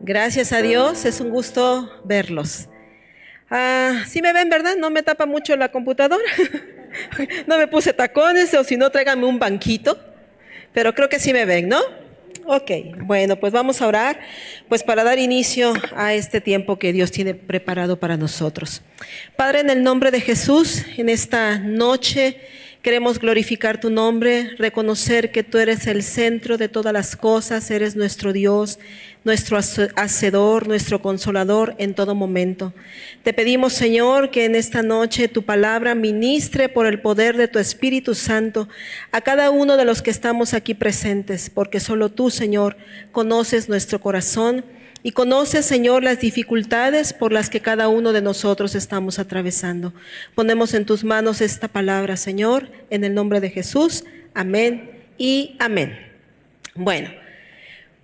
Gracias a Dios, es un gusto verlos. Sí me ven, ¿verdad? No me tapa mucho la computadora. No me puse tacones o si no, tráiganme un banquito. Pero creo que sí me ven, ¿no? Ok, bueno, pues vamos a orar, pues para dar inicio a este tiempo que Dios tiene preparado para nosotros. Padre, en el nombre de Jesús, en esta noche queremos glorificar tu nombre, reconocer que tú eres el centro de todas las cosas, eres nuestro Dios, nuestro hacedor, nuestro consolador en todo momento. Te pedimos, Señor, que en esta noche tu palabra ministre por el poder de tu Espíritu Santo a cada uno de los que estamos aquí presentes, porque solo tú, Señor, conoces nuestro corazón y conoces, Señor, las dificultades por las que cada uno de nosotros estamos atravesando. Ponemos en tus manos esta palabra, Señor, en el nombre de Jesús. Amén y amén. Bueno,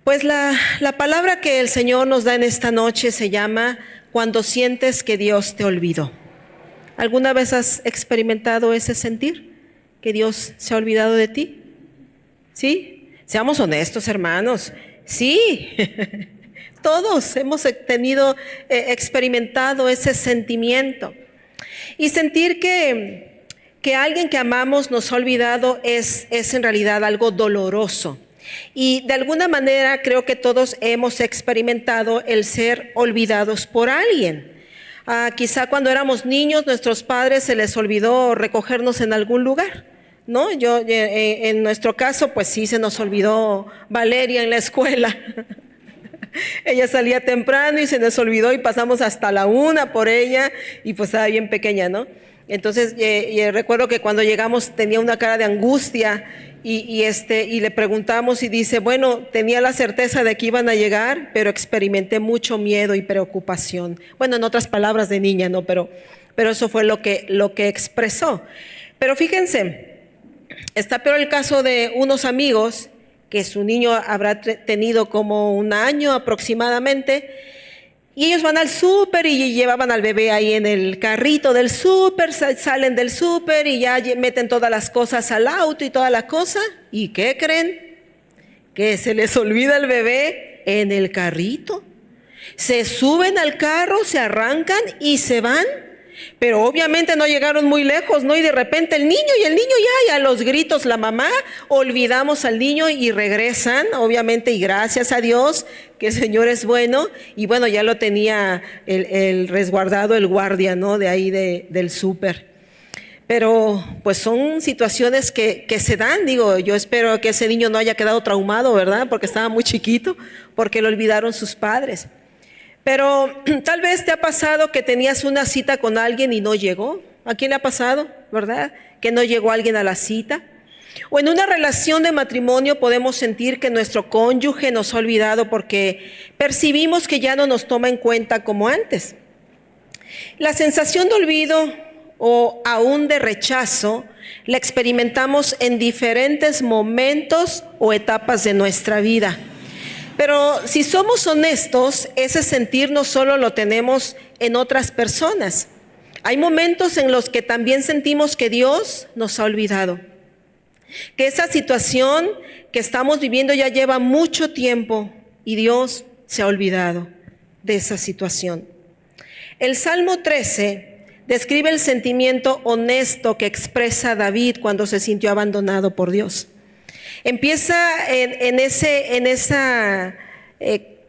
pues la palabra que el Señor nos da en esta noche se llama cuando sientes que Dios te olvidó. ¿Alguna vez has experimentado ese sentir? ¿Que Dios se ha olvidado de ti? ¿Sí? Seamos honestos, hermanos. Sí. Todos hemos experimentado ese sentimiento. Y sentir que alguien que amamos nos ha olvidado es en realidad algo doloroso. Y de alguna manera creo que todos hemos experimentado el ser olvidados por alguien. Quizá cuando éramos niños, nuestros padres se les olvidó recogernos en algún lugar, ¿no? En nuestro caso, pues sí, se nos olvidó Valeria en la escuela. Ella salía temprano y se nos olvidó y pasamos hasta la 1 por ella y pues estaba bien pequeña, ¿no? Entonces recuerdo que cuando llegamos tenía una cara de angustia y le preguntamos y dice, bueno, tenía la certeza de que iban a llegar, pero experimenté mucho miedo y preocupación. Bueno, en otras palabras de niña, ¿no? Pero eso fue lo que expresó. Pero fíjense, está peor el caso de unos amigos que su niño habrá tenido como 1 año aproximadamente, y ellos van al súper y llevaban al bebé ahí en el carrito del súper, salen del súper y ya meten todas las cosas al auto y toda la cosa. ¿Y qué creen? Que se les olvida el bebé en el carrito. Se suben al carro, se arrancan y se van. Pero obviamente no llegaron muy lejos, ¿no? Y de repente el niño ya a los gritos, la mamá, olvidamos al niño y regresan, obviamente, y gracias a Dios que el Señor es bueno. Y bueno, ya lo tenía el resguardado, el guardia, ¿no? De ahí del súper. Pero pues son situaciones que se dan, digo, yo espero que ese niño no haya quedado traumado, ¿verdad? Porque estaba muy chiquito, porque lo olvidaron sus padres. Pero tal vez te ha pasado que tenías una cita con alguien y no llegó. ¿A quién le ha pasado, verdad? Que no llegó alguien a la cita. O en una relación de matrimonio podemos sentir que nuestro cónyuge nos ha olvidado porque percibimos que ya no nos toma en cuenta como antes. La sensación de olvido o aún de rechazo la experimentamos en diferentes momentos o etapas de nuestra vida. Pero si somos honestos, ese sentir no solo lo tenemos en otras personas. Hay momentos en los que también sentimos que Dios nos ha olvidado, que esa situación que estamos viviendo ya lleva mucho tiempo y Dios se ha olvidado de esa situación. El Salmo 13 describe el sentimiento honesto que expresa David cuando se sintió abandonado por Dios. Empieza en esa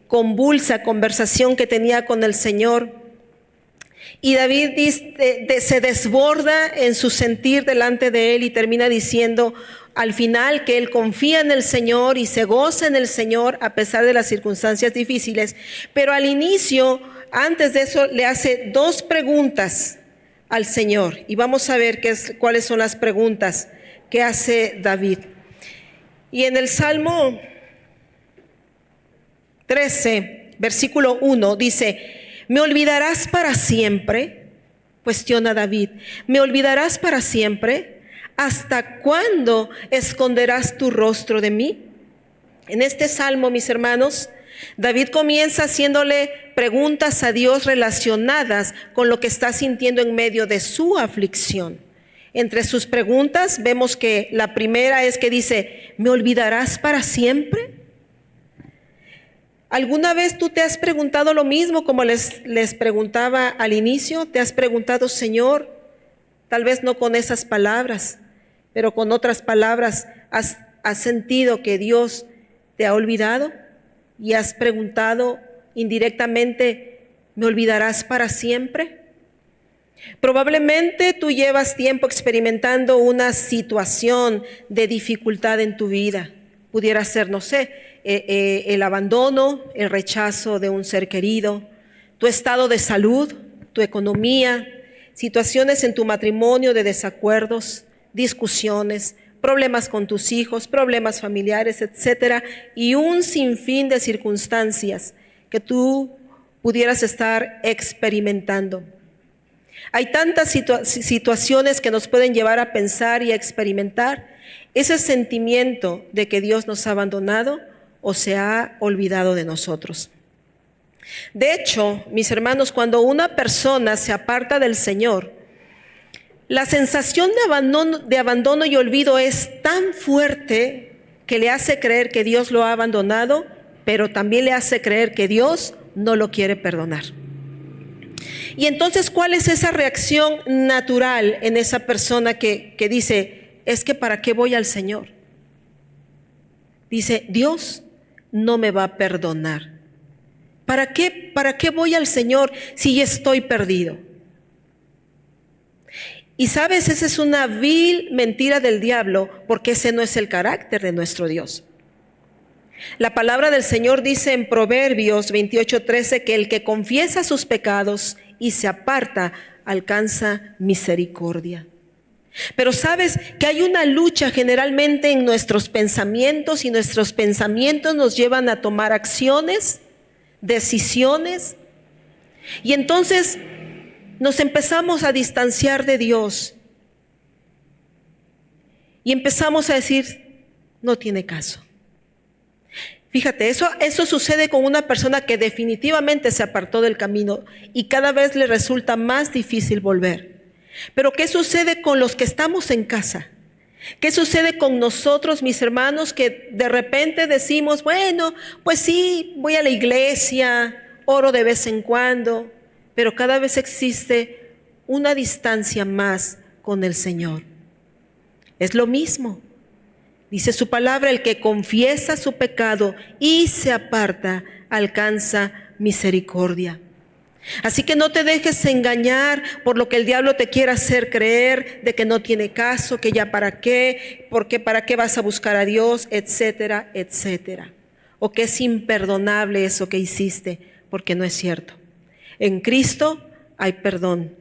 convulsa conversación que tenía con el Señor. Y David se desborda en su sentir delante de él y termina diciendo al final que él confía en el Señor y se goza en el Señor a pesar de las circunstancias difíciles. Pero al inicio, antes de eso, le hace 2 preguntas al Señor. Y vamos a ver cuáles son las preguntas que hace David. Y en el Salmo 13, versículo 1, dice, ¿me olvidarás para siempre? Cuestiona David, ¿me olvidarás para siempre? ¿Hasta cuándo esconderás tu rostro de mí? En este salmo, mis hermanos, David comienza haciéndole preguntas a Dios relacionadas con lo que está sintiendo en medio de su aflicción. Entre sus preguntas vemos que la primera es que dice, ¿me olvidarás para siempre? ¿Alguna vez tú te has preguntado lo mismo como les preguntaba al inicio? ¿Te has preguntado, Señor, tal vez no con esas palabras, pero con otras palabras, has sentido que Dios te ha olvidado? Y has preguntado indirectamente, ¿me olvidarás para siempre? Probablemente tú llevas tiempo experimentando una situación de dificultad en tu vida. Pudiera ser, no sé, el abandono, el rechazo de un ser querido, tu estado de salud, tu economía, situaciones en tu matrimonio de desacuerdos, discusiones, problemas con tus hijos, problemas familiares, etcétera, y un sinfín de circunstancias que tú pudieras estar experimentando. Hay tantas situaciones que nos pueden llevar a pensar y a experimentar ese sentimiento de que Dios nos ha abandonado o se ha olvidado de nosotros. De hecho, mis hermanos, cuando una persona se aparta del Señor, la sensación de abandono y olvido es tan fuerte que le hace creer que Dios lo ha abandonado, pero también le hace creer que Dios no lo quiere perdonar. Y entonces, ¿cuál es esa reacción natural en esa persona que dice, es que ¿para qué voy al Señor? Dice, Dios no me va a perdonar. ¿Para qué voy al Señor si ya estoy perdido? Y sabes, esa es una vil mentira del diablo, porque ese no es el carácter de nuestro Dios. La palabra del Señor dice en Proverbios 28:13 que el que confiesa sus pecados y se aparta alcanza misericordia. Pero sabes que hay una lucha generalmente en nuestros pensamientos, y nuestros pensamientos nos llevan a tomar acciones, decisiones, y entonces nos empezamos a distanciar de Dios y empezamos a decir, no tiene caso. Fíjate, eso sucede con una persona que definitivamente se apartó del camino y cada vez le resulta más difícil volver. Pero ¿qué sucede con los que estamos en casa? ¿Qué sucede con nosotros, mis hermanos, que de repente decimos, bueno, pues sí, voy a la iglesia, oro de vez en cuando, pero cada vez existe una distancia más con el Señor? Es lo mismo. Dice su palabra, el que confiesa su pecado y se aparta, alcanza misericordia. Así que no te dejes engañar por lo que el diablo te quiera hacer creer, de que no tiene caso, que ya para qué, porque para qué vas a buscar a Dios, etcétera, etcétera. O que es imperdonable eso que hiciste, porque no es cierto. En Cristo hay perdón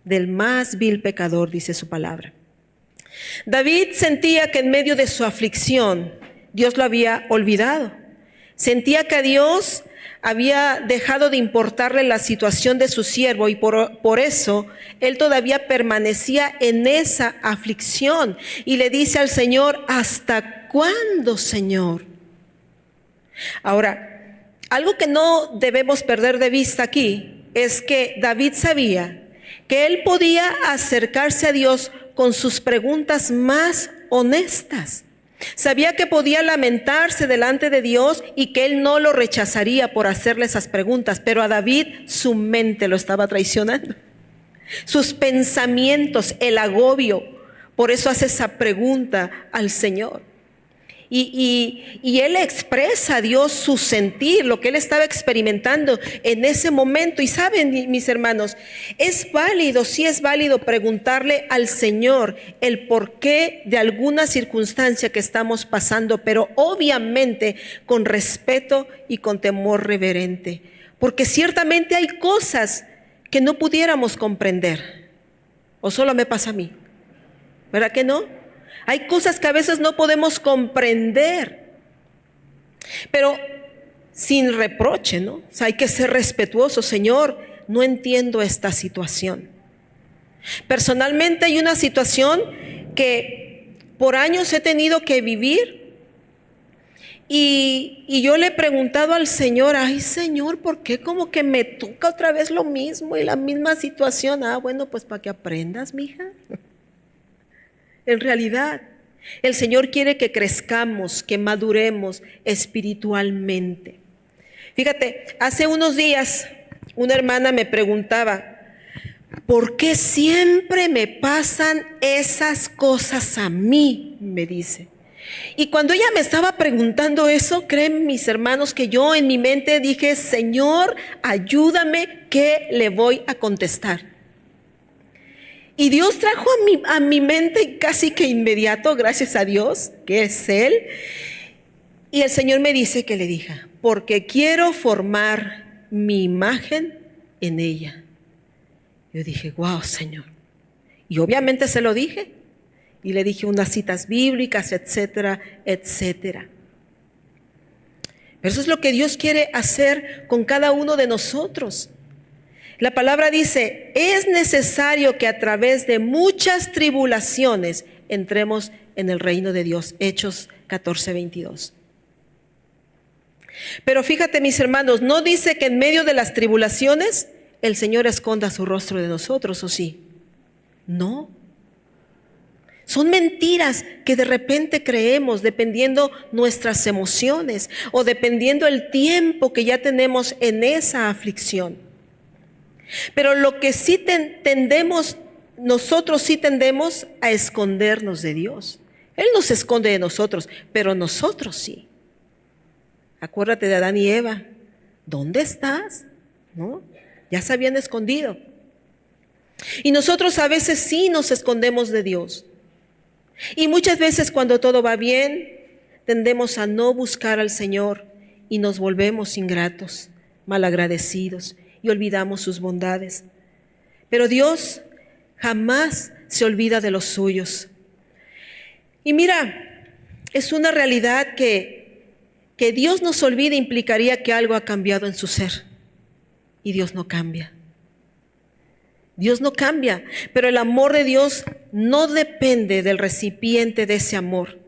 del más vil pecador, dice su palabra. David sentía que en medio de su aflicción Dios lo había olvidado. Sentía que a Dios había dejado de importarle la situación de su siervo y por eso él todavía permanecía en esa aflicción y le dice al Señor, ¿hasta cuándo, Señor? Ahora, algo que no debemos perder de vista aquí es que David sabía que él podía acercarse a Dios con sus preguntas más honestas. Sabía que podía lamentarse delante de Dios y que él no lo rechazaría por hacerle esas preguntas, pero a David su mente lo estaba traicionando. Sus pensamientos, el agobio, por eso hace esa pregunta al Señor. Y él expresa a Dios su sentir, lo que él estaba experimentando en ese momento. Y saben, mis hermanos, es válido, sí es válido preguntarle al Señor el porqué de alguna circunstancia que estamos pasando, pero obviamente con respeto y con temor reverente. Porque ciertamente hay cosas que no pudiéramos comprender. ¿O solo me pasa a mí? ¿Verdad que no? Hay cosas que a veces no podemos comprender, pero sin reproche, ¿no? O sea, hay que ser respetuoso. Señor, no entiendo esta situación. Personalmente hay una situación que por años he tenido que vivir y yo le he preguntado al Señor, ay Señor, ¿por qué como que me toca otra vez lo mismo y la misma situación? Ah, bueno, pues para que aprendas, mija. En realidad, el Señor quiere que crezcamos, que maduremos espiritualmente. Fíjate, hace unos días una hermana me preguntaba, ¿por qué siempre me pasan esas cosas a mí? Me dice. Y cuando ella me estaba preguntando eso, creen mis hermanos que yo en mi mente dije, Señor, ayúdame, ¿qué le voy a contestar? Y Dios trajo a mi mente casi que inmediato, gracias a Dios, que es Él. Y el Señor me dice que le diga, porque quiero formar mi imagen en ella. Yo dije, wow, Señor. Y obviamente se lo dije. Y le dije unas citas bíblicas, etcétera, etcétera. Pero eso es lo que Dios quiere hacer con cada uno de nosotros. La palabra dice, es necesario que a través de muchas tribulaciones entremos en el reino de Dios. Hechos 14:22. Pero fíjate, mis hermanos, no dice que en medio de las tribulaciones el Señor esconda su rostro de nosotros, ¿o sí? No. Son mentiras que de repente creemos dependiendo nuestras emociones o dependiendo el tiempo que ya tenemos en esa aflicción. Pero lo que sí tendemos, nosotros sí tendemos a escondernos de Dios. Él no se esconde de nosotros, pero nosotros sí. Acuérdate de Adán y Eva. ¿Dónde estás? ¿No? Ya se habían escondido. Y nosotros a veces sí nos escondemos de Dios. Y muchas veces cuando todo va bien, tendemos a no buscar al Señor y nos volvemos ingratos, malagradecidos y olvidamos sus bondades. Pero Dios jamás se olvida de los suyos. Y mira, es una realidad que Dios nos olvide implicaría que algo ha cambiado en su ser. Y Dios no cambia. Dios no cambia, pero el amor de Dios no depende del recipiente de ese amor.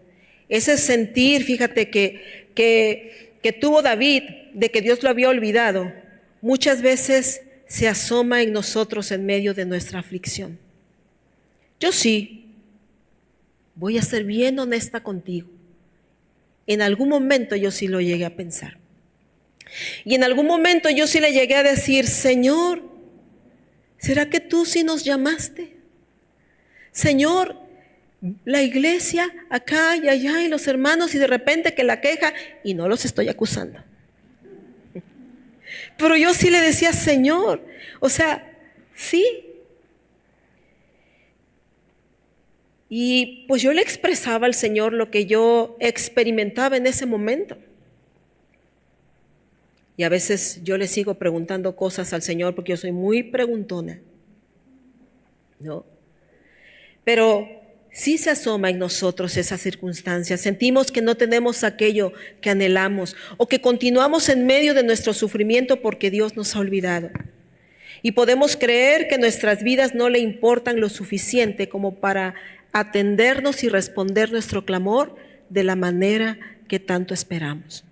Ese sentir, fíjate, que tuvo David de que Dios lo había olvidado, muchas veces se asoma en nosotros en medio de nuestra aflicción. Yo sí, voy a ser bien honesta contigo. En algún momento yo sí lo llegué a pensar. Y en algún momento yo sí le llegué a decir, Señor, ¿será que tú sí nos llamaste? Señor, la iglesia acá y allá y los hermanos y de repente que la queja, y no los estoy acusando. Pero yo sí le decía, Señor, o sea, sí. Y pues yo le expresaba al Señor lo que yo experimentaba en ese momento. Y a veces yo le sigo preguntando cosas al Señor porque yo soy muy preguntona, ¿no? Pero sí se asoma en nosotros esa circunstancia. Sentimos que no tenemos aquello que anhelamos o que continuamos en medio de nuestro sufrimiento porque Dios nos ha olvidado. Y podemos creer que nuestras vidas no le importan lo suficiente como para atendernos y responder nuestro clamor de la manera que tanto esperamos.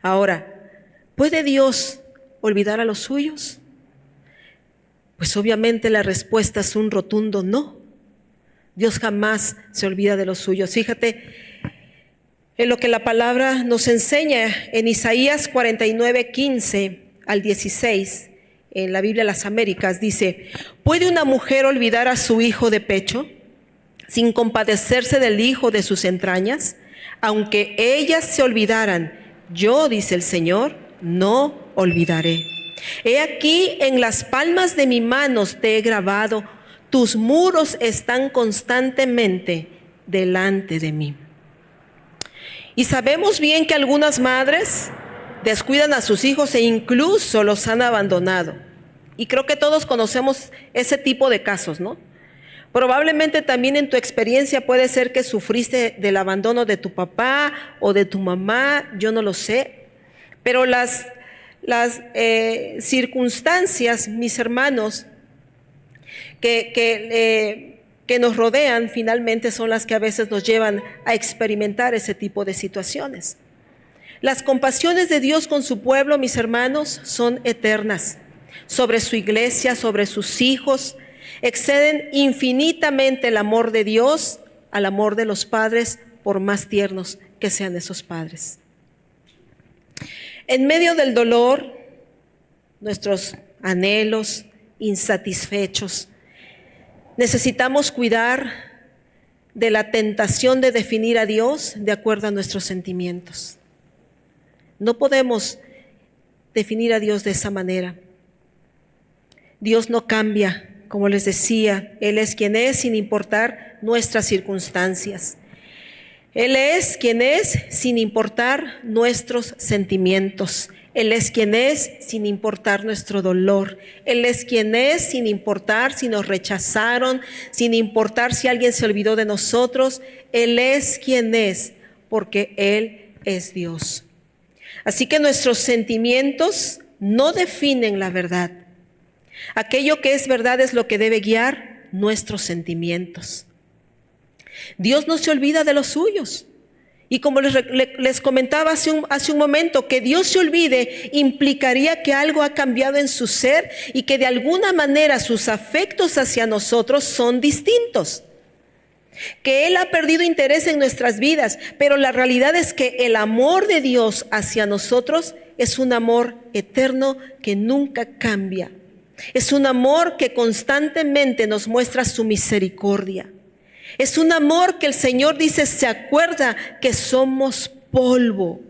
Ahora, ¿puede Dios olvidar a los suyos? Pues obviamente la respuesta es un rotundo no. Dios jamás se olvida de los suyos. Fíjate en lo que la palabra nos enseña en Isaías 49:15 al 16, en la Biblia de las Américas, dice, ¿puede una mujer olvidar a su hijo de pecho sin compadecerse del hijo de sus entrañas? Aunque ellas se olvidaran, yo, dice el Señor, no olvidaré. He aquí en las palmas de mis manos te he grabado, tus muros están constantemente delante de mí. Y sabemos bien que algunas madres descuidan a sus hijos e incluso los han abandonado. Y creo que todos conocemos ese tipo de casos, ¿no? Probablemente también en tu experiencia puede ser que sufriste del abandono de tu papá o de tu mamá, yo no lo sé. Pero las circunstancias, mis hermanos, que nos rodean finalmente son las que a veces nos llevan a experimentar ese tipo de situaciones. Las compasiones de Dios con su pueblo, mis hermanos, son eternas. Sobre su iglesia, sobre sus hijos, exceden infinitamente el amor de Dios al amor de los padres, por más tiernos que sean esos padres. En medio del dolor, nuestros anhelos insatisfechos, necesitamos cuidar de la tentación de definir a Dios de acuerdo a nuestros sentimientos. No podemos definir a Dios de esa manera. Dios no cambia, como les decía, Él es quien es sin importar nuestras circunstancias. Él es quien es sin importar nuestros sentimientos. Él es quien es sin importar nuestro dolor. Él es quien es sin importar si nos rechazaron, sin importar si alguien se olvidó de nosotros. Él es quien es porque Él es Dios. Así que nuestros sentimientos no definen la verdad. Aquello que es verdad es lo que debe guiar nuestros sentimientos. Dios no se olvida de los suyos. Y como les comentaba hace un momento, que Dios se olvide implicaría que algo ha cambiado en su ser y que de alguna manera sus afectos hacia nosotros son distintos. Que Él ha perdido interés en nuestras vidas, pero la realidad es que el amor de Dios hacia nosotros es un amor eterno que nunca cambia. Es un amor que constantemente nos muestra su misericordia. Es un amor que el Señor dice, se acuerda que somos polvo.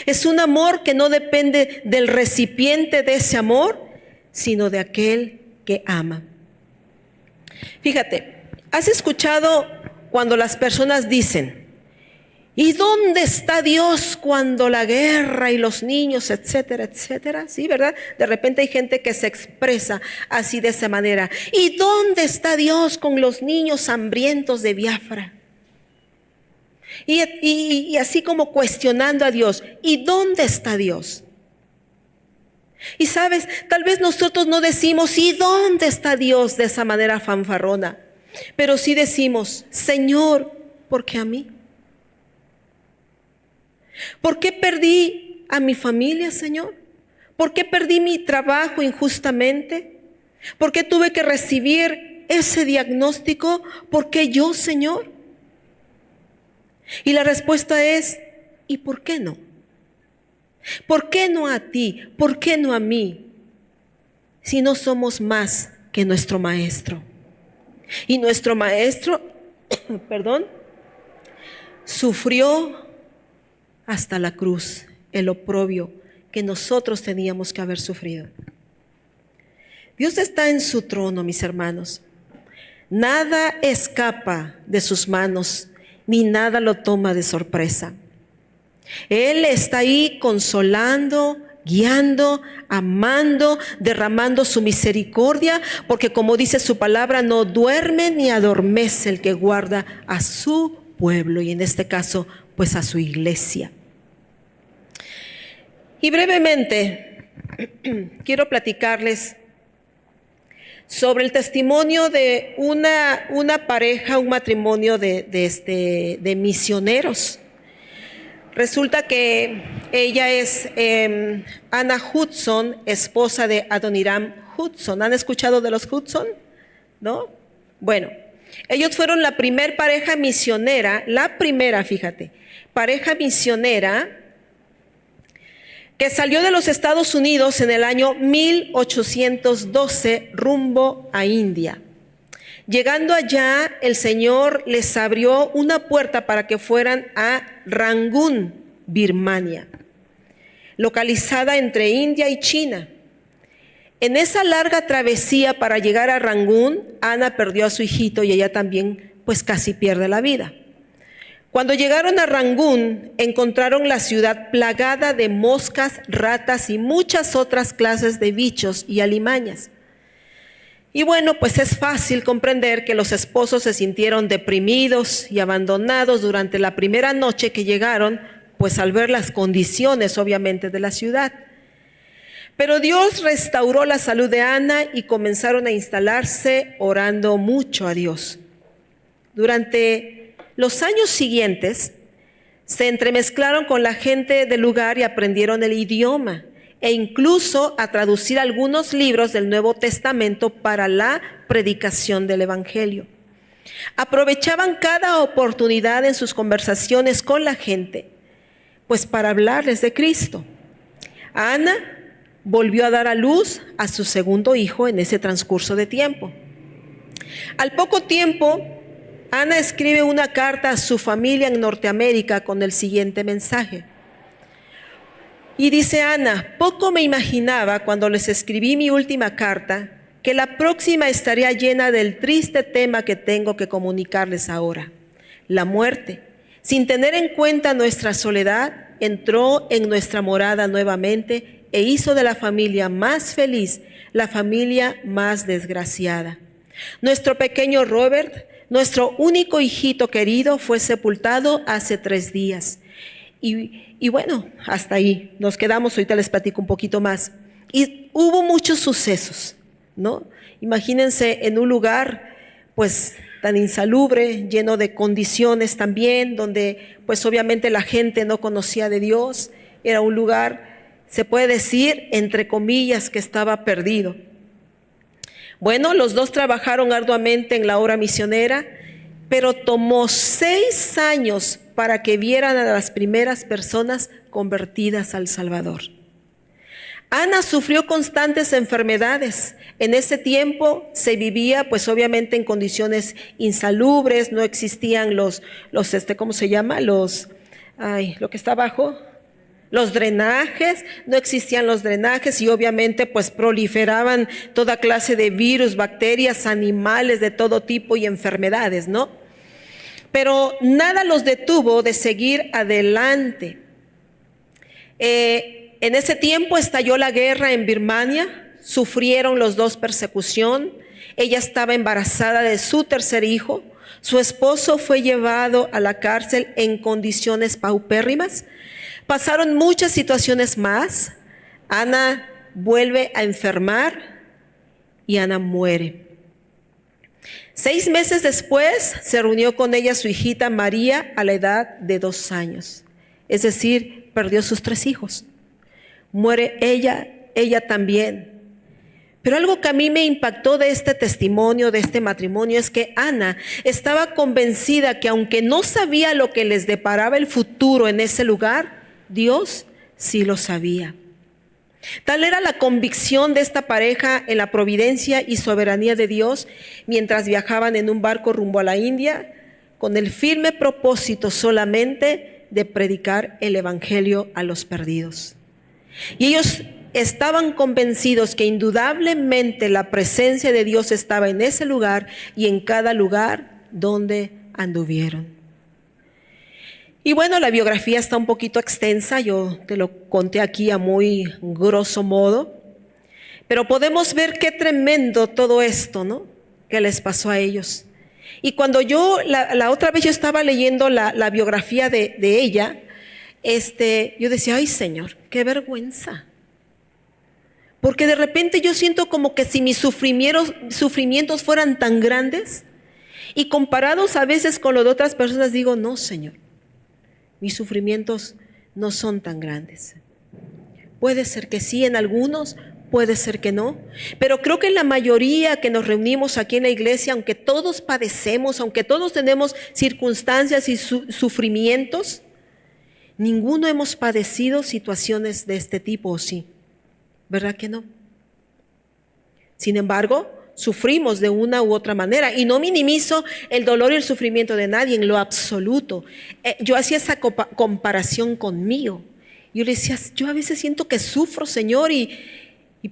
Es un amor que no depende del recipiente de ese amor, sino de aquel que ama. Fíjate, ¿has escuchado cuando las personas dicen, ¿y dónde está Dios cuando la guerra y los niños, etcétera, etcétera? Sí, ¿verdad? De repente hay gente que se expresa así de esa manera. ¿Y dónde está Dios con los niños hambrientos de Biafra? Y así como cuestionando a Dios. ¿Y dónde está Dios? Y sabes, tal vez nosotros no decimos, ¿y dónde está Dios? De esa manera fanfarrona. Pero sí decimos, Señor, ¿por qué a mí? ¿Por qué perdí a mi familia, Señor? ¿Por qué perdí mi trabajo injustamente? ¿Por qué tuve que recibir ese diagnóstico? ¿Por qué yo, Señor? Y la respuesta es, ¿y por qué no? ¿Por qué no a ti? ¿Por qué no a mí? Si no somos más que nuestro Maestro. Y nuestro Maestro, sufrió hasta la cruz, el oprobio que nosotros teníamos que haber sufrido. Dios está en su trono, mis hermanos. Nada escapa de sus manos, ni nada lo toma de sorpresa. Él está ahí consolando, guiando, amando, derramando su misericordia, porque como dice su palabra, no duerme ni adormece el que guarda a su pueblo, y en este caso, pues a su iglesia. Y brevemente quiero platicarles sobre el testimonio de una pareja, un matrimonio de misioneros. Resulta que ella es Anna Hudson, esposa de Adoniram Hudson. ¿Han escuchado de los Hudson? ¿No? Bueno, ellos fueron la primer pareja misionera, pareja misionera que salió de los Estados Unidos en el año 1812 rumbo a India. Llegando allá, el Señor les abrió una puerta para que fueran a Rangún, Birmania, localizada entre India y China. En esa larga travesía para llegar a Rangún, Ana perdió a su hijito y ella también pues casi pierde la vida. Cuando llegaron a Rangún, encontraron la ciudad plagada de moscas, ratas y muchas otras clases de bichos y alimañas. Y bueno, pues es fácil comprender que los esposos se sintieron deprimidos y abandonados durante la primera noche que llegaron, pues al ver las condiciones obviamente de la ciudad. Pero Dios restauró la salud de Ana y comenzaron a instalarse orando mucho a Dios. Durante los años siguientes se entremezclaron con la gente del lugar y aprendieron el idioma e incluso a traducir algunos libros del Nuevo Testamento para la predicación del Evangelio. Aprovechaban cada oportunidad en sus conversaciones con la gente, pues para hablarles de Cristo. Ana volvió a dar a luz a su segundo hijo en ese transcurso de tiempo. Al poco tiempo, Ana escribe una carta a su familia en Norteamérica con el siguiente mensaje. Y dice Ana: poco me imaginaba cuando les escribí mi última carta que la próxima estaría llena del triste tema que tengo que comunicarles ahora, la muerte. Sin tener en cuenta nuestra soledad, entró en nuestra morada nuevamente e hizo de la familia más feliz la familia más desgraciada. Nuestro pequeño Robert, nuestro único hijito querido, fue sepultado hace 3 días. Y bueno, hasta ahí nos quedamos. Ahorita les platico un poquito más. Y hubo muchos sucesos, ¿no? Imagínense en un lugar pues tan insalubre, lleno de condiciones también, donde pues obviamente la gente no conocía de Dios. Era un lugar, se puede decir, entre comillas, que estaba perdido. Bueno, los dos trabajaron arduamente en la obra misionera, pero tomó 6 años para que vieran a las primeras personas convertidas al Salvador. Ana sufrió constantes enfermedades. En ese tiempo se vivía pues obviamente en condiciones insalubres, no existían ¿cómo se llama? Lo que está abajo, los drenajes, no existían los drenajes y obviamente pues proliferaban toda clase de virus, bacterias, animales de todo tipo y enfermedades, ¿no? Pero nada los detuvo de seguir adelante. En ese tiempo estalló la guerra en Birmania, sufrieron los dos persecución. Ella estaba embarazada de su tercer hijo. Su esposo fue llevado a la cárcel en condiciones paupérrimas. Pasaron muchas situaciones más. Ana vuelve a enfermar y Ana muere. 6 meses después se reunió con ella su hijita María a la edad de 2 años. Es decir, perdió sus 3 hijos. Muere ella también. Pero algo que a mí me impactó de este testimonio, de este matrimonio, es que Ana estaba convencida que aunque no sabía lo que les deparaba el futuro en ese lugar, Dios sí lo sabía. Tal era la convicción de esta pareja en la providencia y soberanía de Dios mientras viajaban en un barco rumbo a la India, con el firme propósito solamente de predicar el evangelio a los perdidos. Y ellos estaban convencidos que indudablemente la presencia de Dios estaba en ese lugar y en cada lugar donde anduvieron. Y bueno, la biografía está un poquito extensa, yo te lo conté aquí a muy grosso modo, pero podemos ver qué tremendo todo esto, ¿no?, que les pasó a ellos. Y cuando yo, la otra vez yo estaba leyendo la biografía de ella, yo decía: ay Señor, qué vergüenza. Porque de repente yo siento como que si mis sufrimientos fueran tan grandes, y comparados a veces con los de otras personas, digo: no Señor, mis sufrimientos no son tan grandes. Puede ser que sí en algunos, puede ser que no, pero creo que en la mayoría que nos reunimos aquí en la iglesia, aunque todos padecemos, aunque todos tenemos circunstancias y sufrimientos, ninguno hemos padecido situaciones de este tipo, ¿o sí? ¿Verdad que no? Sin embargo, sufrimos de una u otra manera, y no minimizo el dolor y el sufrimiento de nadie en lo absoluto. Yo hacía esa comparación conmigo. Yo le decía: yo a veces siento que sufro, Señor,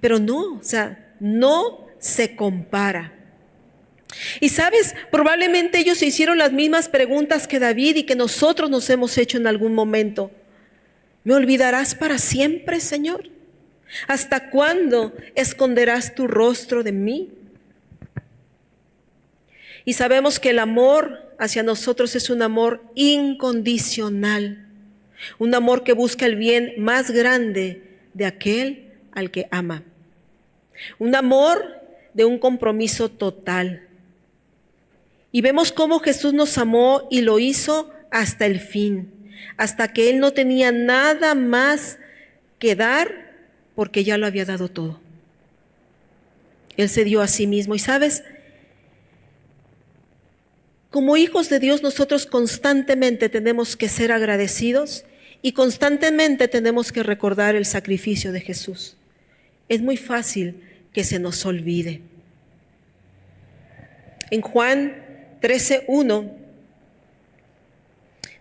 pero no, o sea, no se compara. Y sabes, probablemente ellos se hicieron las mismas preguntas que David y que nosotros nos hemos hecho en algún momento. ¿Me olvidarás para siempre, Señor? ¿Hasta cuándo esconderás tu rostro de mí? Y sabemos que el amor hacia nosotros es un amor incondicional, un amor que busca el bien más grande de aquel al que ama, un amor de un compromiso total. Y vemos cómo Jesús nos amó y lo hizo hasta el fin, hasta que Él no tenía nada más que dar, porque ya lo había dado todo. Él se dio a sí mismo. Y sabes, como hijos de Dios, nosotros constantemente tenemos que ser agradecidos Y constantemente tenemos que recordar el sacrificio de Jesús. Es muy fácil que se nos olvide. En Juan 13:1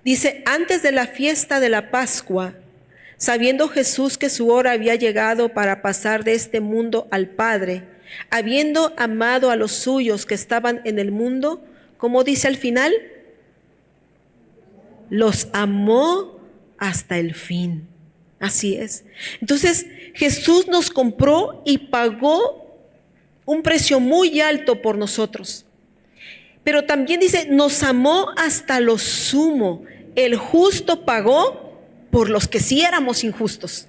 dice: antes de la fiesta de la Pascua, sabiendo Jesús que su hora había llegado para pasar de este mundo al Padre, habiendo amado a los suyos que estaban en el mundo, ¿cómo dice al final? Los amó hasta el fin. Así es. Entonces, Jesús nos compró y pagó un precio muy alto por nosotros. Pero también dice, nos amó hasta lo sumo. El justo pagó por los que sí éramos injustos.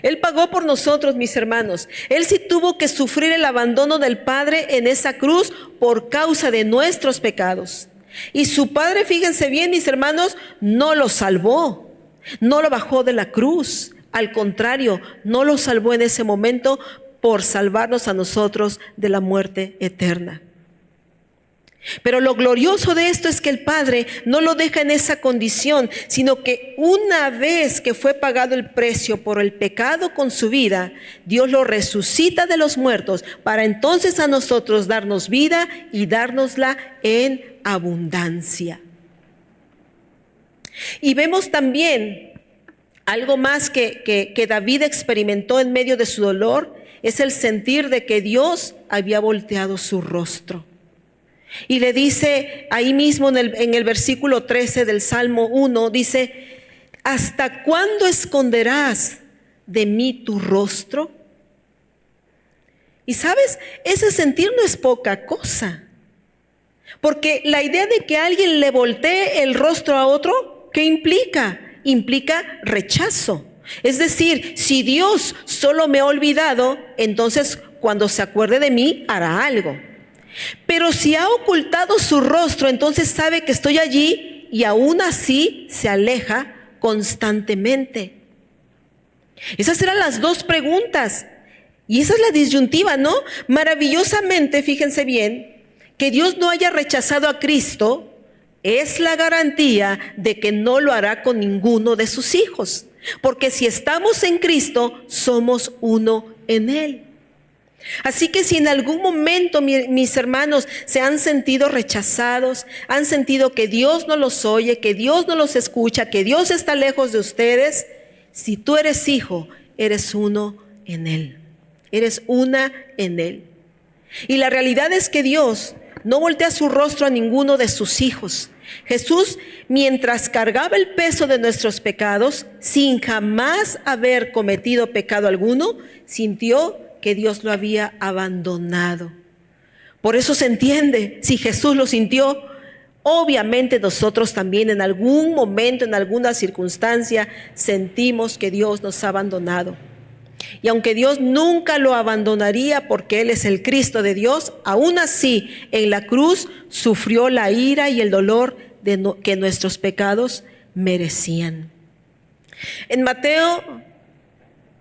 Él pagó por nosotros, mis hermanos. Él sí tuvo que sufrir el abandono del Padre en esa cruz por causa de nuestros pecados. Y su Padre, fíjense bien, mis hermanos, no lo salvó, no lo bajó de la cruz. Al contrario, no lo salvó en ese momento por salvarnos a nosotros de la muerte eterna. Pero lo glorioso de esto es que el Padre no lo deja en esa condición, sino que una vez que fue pagado el precio por el pecado con su vida, Dios lo resucita de los muertos para entonces a nosotros darnos vida y dárnosla en abundancia. Y vemos también algo más que David experimentó en medio de su dolor, es el sentir de que Dios había volteado su rostro. Y le dice ahí mismo en el versículo 13 del Salmo 1, dice: ¿hasta cuándo esconderás de mí tu rostro? Y sabes, ese sentir no es poca cosa, porque la idea de que alguien le voltee el rostro a otro, ¿qué implica? Implica rechazo. Es decir, si Dios solo me ha olvidado, entonces cuando se acuerde de mí hará algo. Pero si ha ocultado su rostro, entonces sabe que estoy allí y aún así se aleja constantemente. Esas eran las dos preguntas. Y esa es la disyuntiva, ¿no? Maravillosamente, fíjense bien, que Dios no haya rechazado a Cristo es la garantía de que no lo hará con ninguno de sus hijos. Porque si estamos en Cristo, somos uno en Él. Así que si en algún momento, mis hermanos, se han sentido rechazados, han sentido que Dios no los oye, que Dios no los escucha, que Dios está lejos de ustedes, si tú eres hijo, eres uno en Él. Eres una en Él. Y la realidad es que Dios no voltea su rostro a ninguno de sus hijos. Jesús, mientras cargaba el peso de nuestros pecados, sin jamás haber cometido pecado alguno, sintió que Dios lo había abandonado. Por eso se entiende, si Jesús lo sintió, obviamente nosotros también en algún momento, en alguna circunstancia, sentimos que Dios nos ha abandonado. Y aunque Dios nunca lo abandonaría porque Él es el Cristo de Dios, aún así en la cruz sufrió la ira y el dolor que nuestros pecados merecían. En Mateo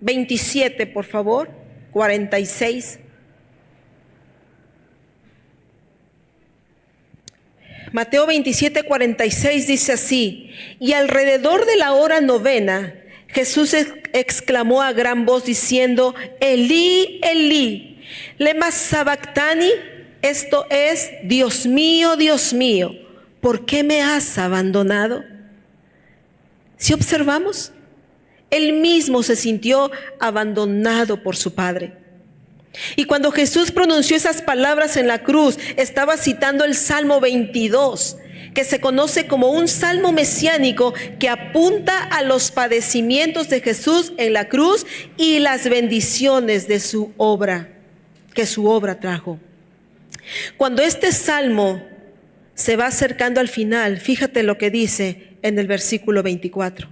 27, por favor, 46. Mateo 27, 46 dice así: y alrededor de la hora novena, Jesús exclamó a gran voz diciendo: Elí, Elí, lema sabactani, esto es, Dios mío, ¿por qué me has abandonado? Si observamos, Él mismo se sintió abandonado por su Padre. Y cuando Jesús pronunció esas palabras en la cruz, estaba citando el Salmo 22, que se conoce como un salmo mesiánico que apunta a los padecimientos de Jesús en la cruz y las bendiciones de su obra, que su obra trajo. Cuando este salmo se va acercando al final, fíjate lo que dice en el versículo 24.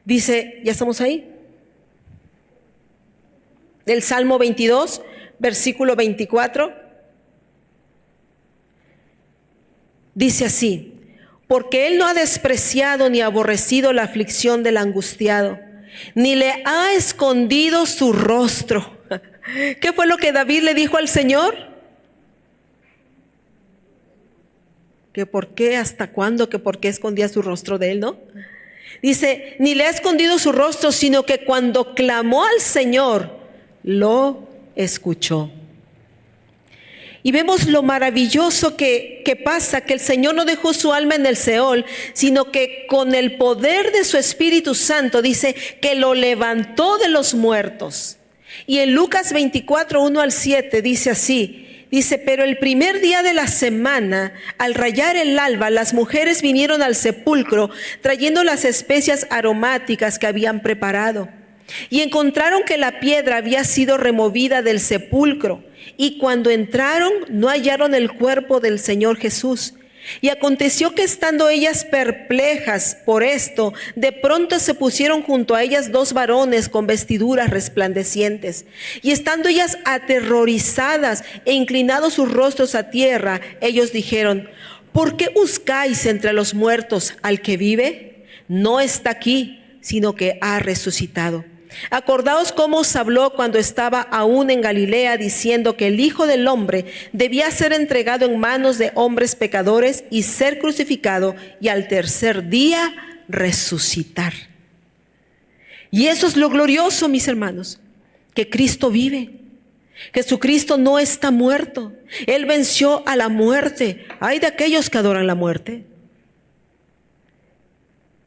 Dice, ¿ya estamos ahí? Del Salmo 22, versículo 24. Dice así: porque Él no ha despreciado ni aborrecido la aflicción del angustiado, ni le ha escondido su rostro. ¿Qué fue lo que David le dijo al Señor? que por qué, hasta cuándo, que por qué escondía su rostro de él, ¿no? Dice, ni le ha escondido su rostro, sino que cuando clamó al Señor, lo escuchó. Y vemos lo maravilloso que pasa, que el Señor no dejó su alma en el Seol, sino que con el poder de su Espíritu Santo, dice, que lo levantó de los muertos. Y en Lucas 24, 1 al 7, dice así, dice, pero el primer día de la semana, al rayar el alba, las mujeres vinieron al sepulcro, trayendo las especias aromáticas que habían preparado. Y encontraron que la piedra había sido removida del sepulcro. Y cuando entraron, no hallaron el cuerpo del Señor Jesús. Y aconteció que estando ellas perplejas por esto, de pronto se pusieron junto a ellas dos varones con vestiduras resplandecientes. Y estando ellas aterrorizadas e inclinados sus rostros a tierra, ellos dijeron, ¿por qué buscáis entre los muertos al que vive? No está aquí, sino que ha resucitado. Acordaos cómo os habló cuando estaba aún en Galilea, diciendo que el Hijo del Hombre debía ser entregado en manos de hombres pecadores y ser crucificado y al tercer día resucitar. Y eso es lo glorioso, mis hermanos, que Cristo vive. Jesucristo no está muerto. Él venció a la muerte. Hay de aquellos que adoran la muerte.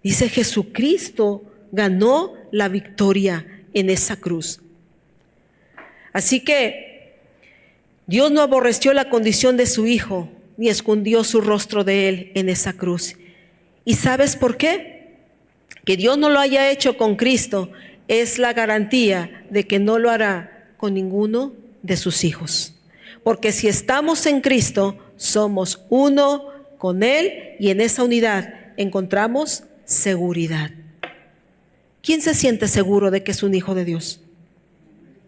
Dice, Jesucristo ganó la victoria en esa cruz. Así que Dios no aborreció la condición de su Hijo, ni escondió su rostro de él en esa cruz. ¿Y sabes por qué? Que Dios no lo haya hecho con Cristo es la garantía de que no lo hará con ninguno de sus hijos. Porque si estamos en Cristo, somos uno con Él y en esa unidad encontramos seguridad. ¿Quién se siente seguro de que es un hijo de Dios?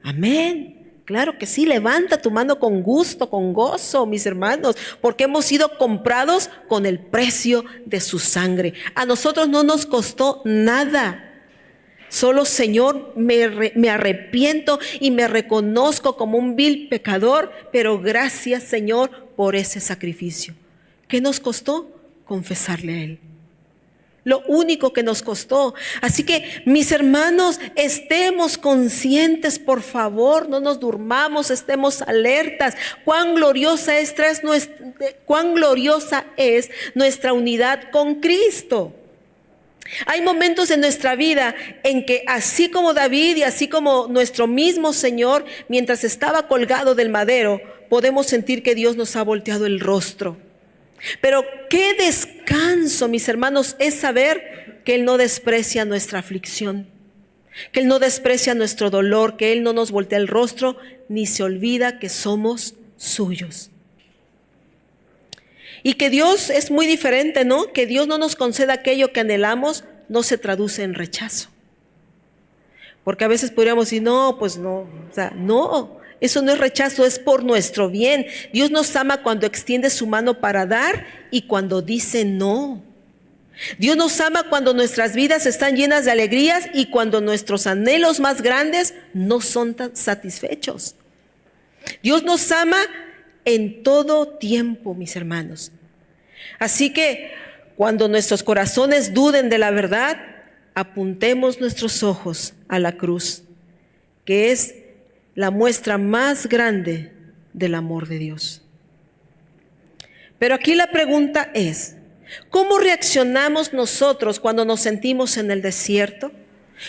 Amén. Claro que sí, levanta tu mano con gusto, con gozo, mis hermanos, porque hemos sido comprados con el precio de su sangre. A nosotros no nos costó nada. Solo, Señor, me arrepiento y me reconozco como un vil pecador, pero gracias, Señor, por ese sacrificio. ¿Qué nos costó? Confesarle a Él. Lo único que nos costó. Así que, mis hermanos, estemos conscientes, por favor, no nos durmamos, estemos alertas. Cuán gloriosa es nuestra unidad con Cristo. Hay momentos en nuestra vida en que, así como David y así como nuestro mismo Señor, mientras estaba colgado del madero, podemos sentir que Dios nos ha volteado el rostro. Pero qué descanso, mis hermanos, es saber que Él no desprecia nuestra aflicción, que Él no desprecia nuestro dolor, que Él no nos voltea el rostro, ni se olvida que somos suyos. Y que Dios es muy diferente, ¿no? Que Dios no nos conceda aquello que anhelamos, no se traduce en rechazo. Porque a veces podríamos decir, no, pues no, o sea, no. Eso no es rechazo, es por nuestro bien. Dios nos ama cuando extiende su mano para dar y cuando dice no. Dios nos ama cuando nuestras vidas están llenas de alegrías y cuando nuestros anhelos más grandes no son tan satisfechos. Dios nos ama en todo tiempo, mis hermanos. Así que cuando nuestros corazones duden de la verdad, apuntemos nuestros ojos a la cruz, que es la muestra más grande del amor de Dios. Pero aquí la pregunta es, ¿cómo reaccionamos nosotros cuando nos sentimos en el desierto?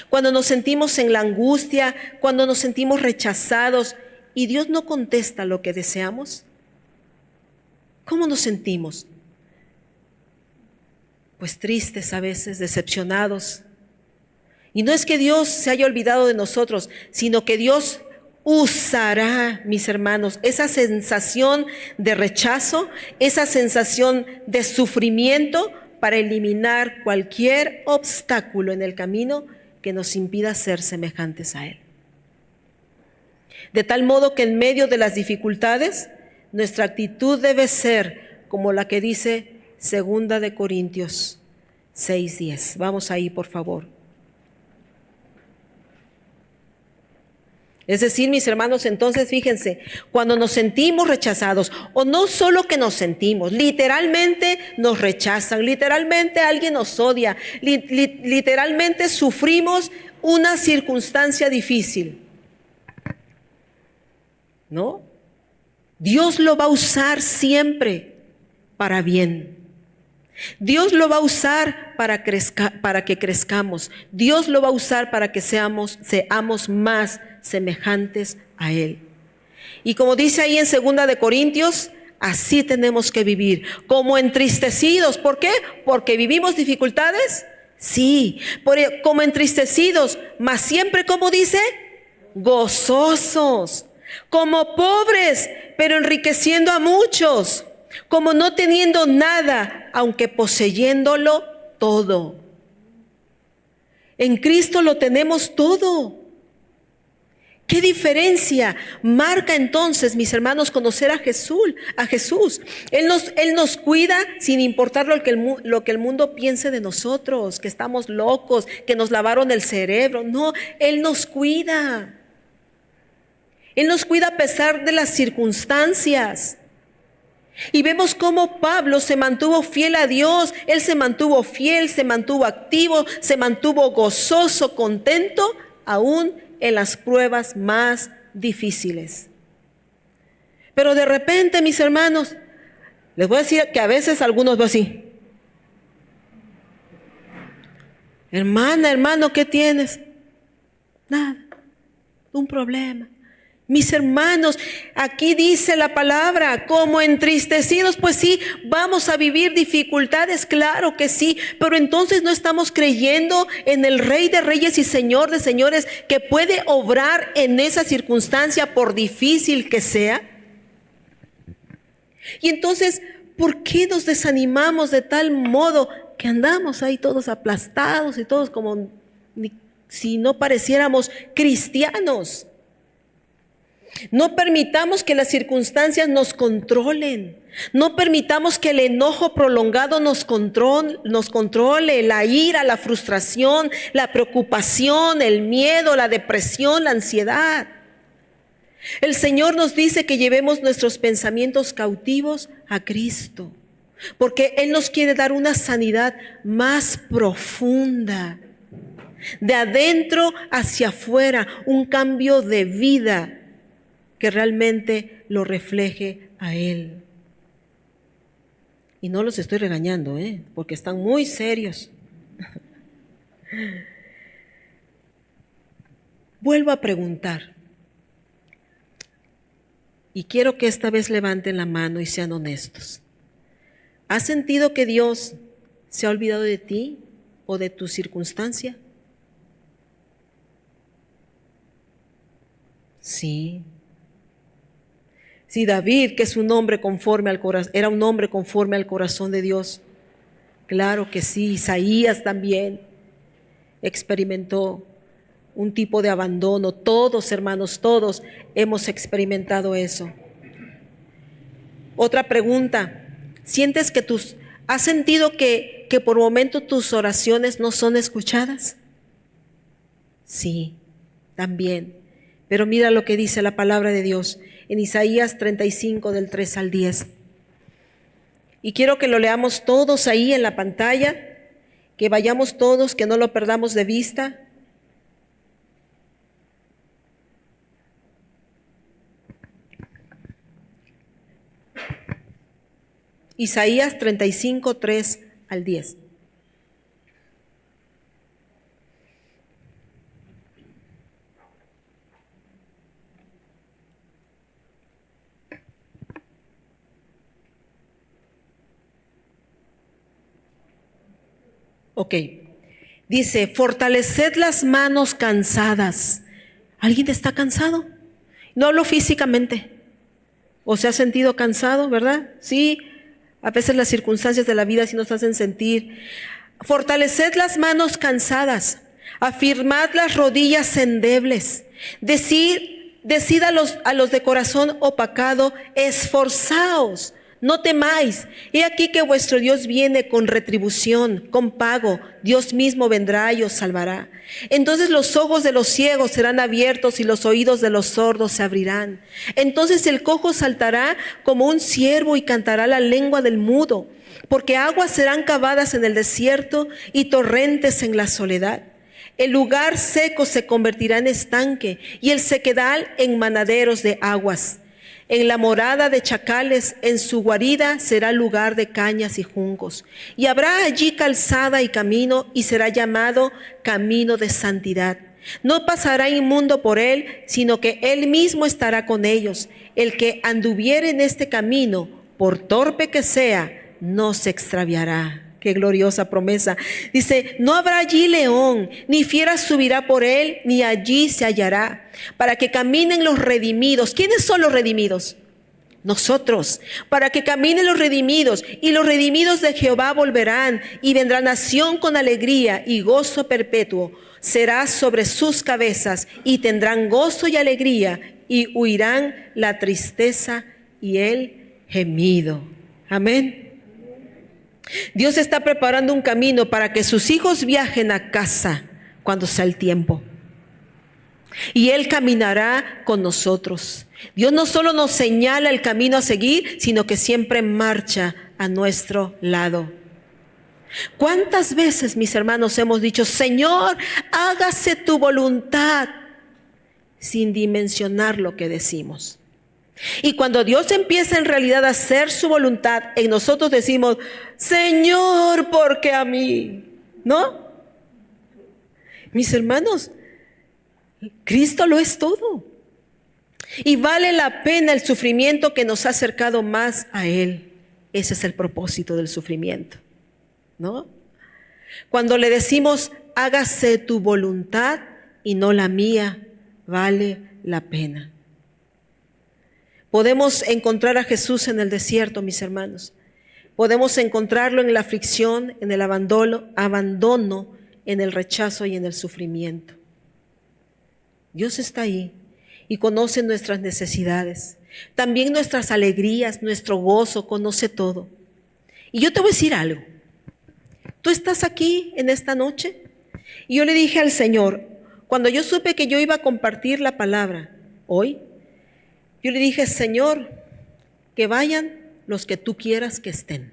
Cuando nos sentimos en la angustia, cuando nos sentimos rechazados y Dios no contesta lo que deseamos. ¿Cómo nos sentimos? Pues tristes a veces, decepcionados. Y no es que Dios se haya olvidado de nosotros, sino que Dios usará, mis hermanos, esa sensación de rechazo, esa sensación de sufrimiento para eliminar cualquier obstáculo en el camino que nos impida ser semejantes a Él. De tal modo que en medio de las dificultades, nuestra actitud debe ser como la que dice 2 de Corintios 6:10. Vamos ahí, por favor. Es decir, mis hermanos, entonces fíjense, cuando nos sentimos rechazados, o no solo que nos sentimos, literalmente nos rechazan, literalmente alguien nos odia, literalmente sufrimos una circunstancia difícil, ¿no? Dios lo va a usar siempre para bien. Dios lo va a usar para que crezcamos. Dios lo va a usar para que seamos más semejantes a Él. Y como dice ahí en 2 de Corintios, así tenemos que vivir, como entristecidos. ¿Por qué? Porque vivimos dificultades. Sí, como entristecidos, mas siempre, como dice, gozosos, como pobres, pero enriqueciendo a muchos, como no teniendo nada, aunque poseyéndolo todo. En Cristo lo tenemos todo. ¿Qué diferencia marca entonces, mis hermanos, conocer a Jesús? Él nos cuida sin importar lo que el mundo piense de nosotros, que estamos locos, que nos lavaron el cerebro. No, Él nos cuida. Él nos cuida a pesar de las circunstancias. Y vemos cómo Pablo se mantuvo fiel a Dios. Él se mantuvo fiel, se mantuvo activo, se mantuvo gozoso, contento, aún en las pruebas más difíciles. Pero de repente, mis hermanos, les voy a decir que a veces algunos veo así. Hermana, hermano, ¿qué tienes? Nada, un problema. Mis hermanos, aquí dice la palabra, como entristecidos, pues sí, vamos a vivir dificultades, claro que sí, pero entonces no estamos creyendo en el Rey de Reyes y Señor de Señores que puede obrar en esa circunstancia por difícil que sea. Y entonces, ¿por qué nos desanimamos de tal modo que andamos ahí todos aplastados y todos como si no pareciéramos cristianos? No permitamos que las circunstancias nos controlen. No permitamos que el enojo prolongado nos controle, la ira, la frustración, la preocupación, el miedo, la depresión, la ansiedad. El Señor nos dice que llevemos nuestros pensamientos cautivos a Cristo, porque Él nos quiere dar una sanidad más profunda, de adentro hacia afuera, un cambio de vida que realmente lo refleje a Él. Y no los estoy regañando, porque están muy serios. Vuelvo a preguntar, y quiero que esta vez levanten la mano y sean honestos. ¿Has sentido que Dios se ha olvidado de ti o de tu circunstancia? Sí. Sí, David, que es un hombre conforme al corazón, era un hombre conforme al corazón de Dios. Claro que sí. Isaías también experimentó un tipo de abandono. Todos, hermanos, todos hemos experimentado eso. Otra pregunta. ¿Sientes que has sentido que por momento tus oraciones no son escuchadas? Sí, también. Pero mira lo que dice la palabra de Dios en Isaías 35 del 3 al 10. Y quiero que lo leamos todos ahí en la pantalla, que vayamos todos, que no lo perdamos de vista. Isaías 35, 3 al 10. Ok, dice, fortaleced las manos cansadas. ¿Alguien está cansado? No hablo físicamente. ¿O se ha sentido cansado, verdad? Sí, a veces las circunstancias de la vida sí nos hacen sentir. Fortaleced las manos cansadas, afirmad las rodillas endebles. Decid a los de corazón opacado, esforzaos. No temáis, he aquí que vuestro Dios viene con retribución, con pago. Dios mismo vendrá y os salvará. Entonces los ojos de los ciegos serán abiertos y los oídos de los sordos se abrirán. Entonces el cojo saltará como un ciervo y cantará la lengua del mudo, porque aguas serán cavadas en el desierto y torrentes en la soledad. El lugar seco se convertirá en estanque y el sequedal en manaderos de aguas. En la morada de chacales, en su guarida será lugar de cañas y juncos. Y habrá allí calzada y camino, y será llamado camino de santidad. No pasará inmundo por él, sino que él mismo estará con ellos. El que anduviere en este camino, por torpe que sea, no se extraviará. Qué gloriosa promesa. Dice, no habrá allí león, ni fiera subirá por él, ni allí se hallará, para que caminen los redimidos. ¿Quiénes son los redimidos? Nosotros. Para que caminen los redimidos, y los redimidos de Jehová volverán, y vendrá nación con alegría y gozo perpetuo. Será sobre sus cabezas, y tendrán gozo y alegría, y huirán la tristeza y el gemido. Amén. Dios está preparando un camino para que sus hijos viajen a casa cuando sea el tiempo. Y Él caminará con nosotros. Dios no solo nos señala el camino a seguir, sino que siempre marcha a nuestro lado. ¿Cuántas veces, mis hermanos, hemos dicho, Señor, hágase tu voluntad, sin dimensionar lo que decimos? Y cuando Dios empieza en realidad a hacer su voluntad, en nosotros decimos, Señor, ¿por qué a mí? ¿No? Mis hermanos, Cristo lo es todo. Y vale la pena el sufrimiento que nos ha acercado más a Él. Ese es el propósito del sufrimiento, ¿no? Cuando le decimos, hágase tu voluntad y no la mía, vale la pena. Podemos encontrar a Jesús en el desierto, mis hermanos. Podemos encontrarlo en la aflicción, en el abandono, en el rechazo y en el sufrimiento. Dios está ahí y conoce nuestras necesidades, también nuestras alegrías, nuestro gozo, conoce todo. Y yo te voy a decir algo. Tú estás aquí en esta noche y yo le dije al Señor, cuando yo supe que yo iba a compartir la palabra hoy, yo le dije, Señor, que vayan los que tú quieras que estén.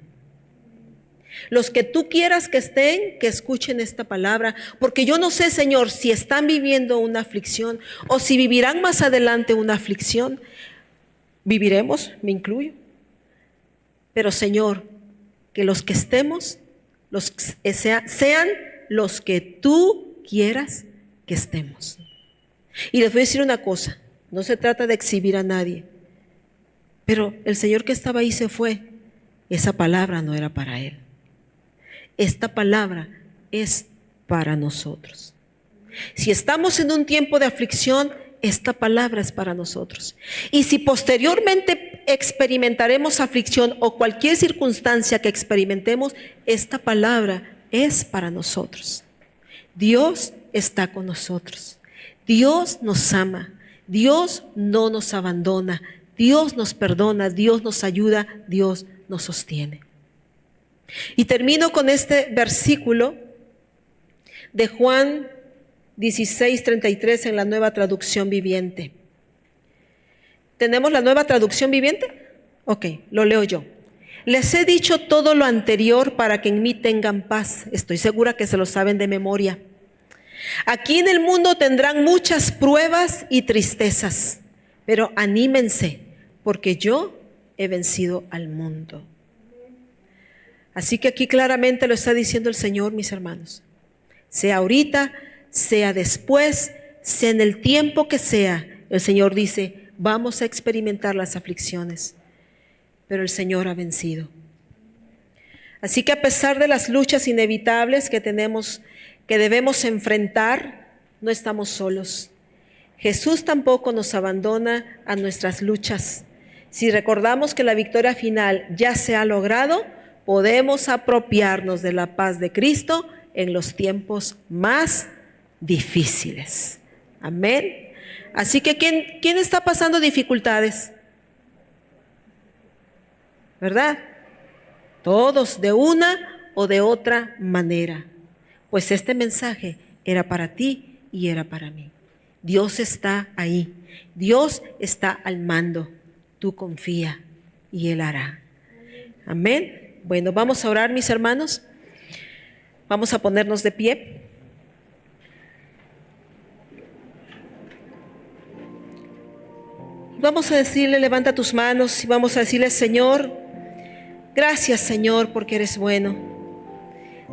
Los que tú quieras que estén, que escuchen esta palabra, porque yo no sé, Señor, si están viviendo una aflicción o si vivirán más adelante una aflicción. Viviremos, me incluyo. Pero, Señor, que los que estemos, sean los que tú quieras que estemos. Y les voy a decir una cosa. No se trata de exhibir a nadie, pero el Señor que estaba ahí se fue. Esa palabra no era para Él. Esta palabra es para nosotros. Si estamos en un tiempo de aflicción, esta palabra es para nosotros. Y si posteriormente experimentaremos aflicción o cualquier circunstancia que experimentemos, esta palabra es para nosotros. Dios está con nosotros. Dios nos ama. Dios no nos abandona, Dios nos perdona, Dios nos ayuda, Dios nos sostiene. Y termino con este versículo de Juan 16:33 en la Nueva Traducción Viviente. ¿Tenemos la Nueva Traducción Viviente? Ok, lo leo yo. Les he dicho todo lo anterior para que en mí tengan paz. Estoy segura que se lo saben de memoria. Aquí en el mundo tendrán muchas pruebas y tristezas, pero anímense, porque yo he vencido al mundo. Así que aquí claramente lo está diciendo el Señor, mis hermanos. Sea ahorita, sea después, sea en el tiempo que sea, el Señor dice, vamos a experimentar las aflicciones, pero el Señor ha vencido. Así que a pesar de las luchas inevitables que debemos enfrentar, no estamos solos. Jesús tampoco nos abandona a nuestras luchas. Si recordamos que la victoria final ya se ha logrado, podemos apropiarnos de la paz de Cristo en los tiempos más difíciles. Amén. Así que, ¿quién está pasando dificultades? ¿verdad? Todos de una o de otra manera. Pues este mensaje era para ti y era para mí. Dios está ahí. Dios está al mando. Tú confía y Él hará. Amén. Bueno, vamos a orar, mis hermanos. Vamos a ponernos de pie. Vamos a decirle, levanta tus manos y vamos a decirle, Señor, gracias, Señor, porque eres bueno.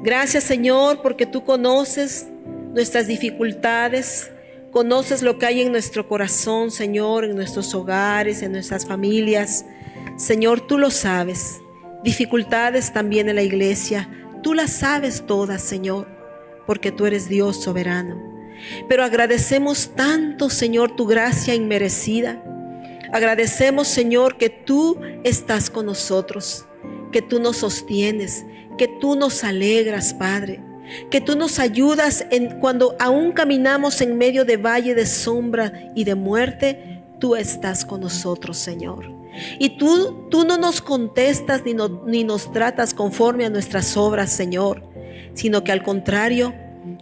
Gracias, Señor, porque tú conoces nuestras dificultades, conoces lo que hay en nuestro corazón, Señor, en nuestros hogares, en nuestras familias. Señor, tú lo sabes. Dificultades también en la iglesia, tú las sabes todas, Señor, porque tú eres Dios soberano. Pero agradecemos tanto, Señor, tu gracia inmerecida. Agradecemos, Señor, que tú estás con nosotros, que tú nos sostienes, que tú nos alegras, Padre, que tú nos ayudas cuando aún caminamos en medio de valle de sombra y de muerte, tú estás con nosotros, Señor. Y tú no nos contestas ni nos tratas conforme a nuestras obras, Señor, sino que al contrario,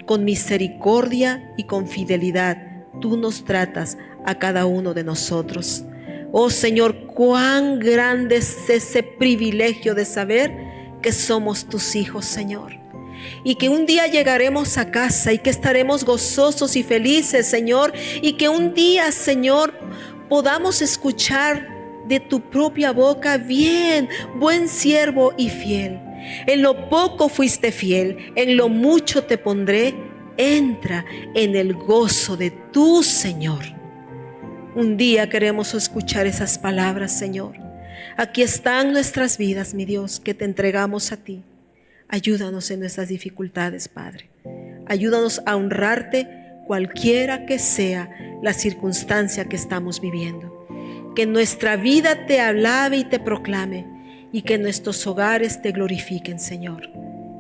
con misericordia y con fidelidad, tú nos tratas a cada uno de nosotros. Oh Señor, cuán grande es ese privilegio de saber que somos tus hijos, Señor. Y que un día llegaremos a casa y que estaremos gozosos y felices, Señor. Y que un día, Señor, podamos escuchar de tu propia boca, bien, buen siervo y fiel. En lo poco fuiste fiel, en lo mucho te pondré. Entra en el gozo de tu Señor. Un día queremos escuchar esas palabras, Señor. Aquí están nuestras vidas, mi Dios, que te entregamos a ti. Ayúdanos en nuestras dificultades, Padre. Ayúdanos a honrarte cualquiera que sea la circunstancia que estamos viviendo. Que nuestra vida te alabe y te proclame y que nuestros hogares te glorifiquen, Señor.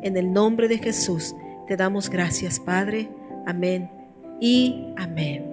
En el nombre de Jesús te damos gracias, Padre. Amén y amén.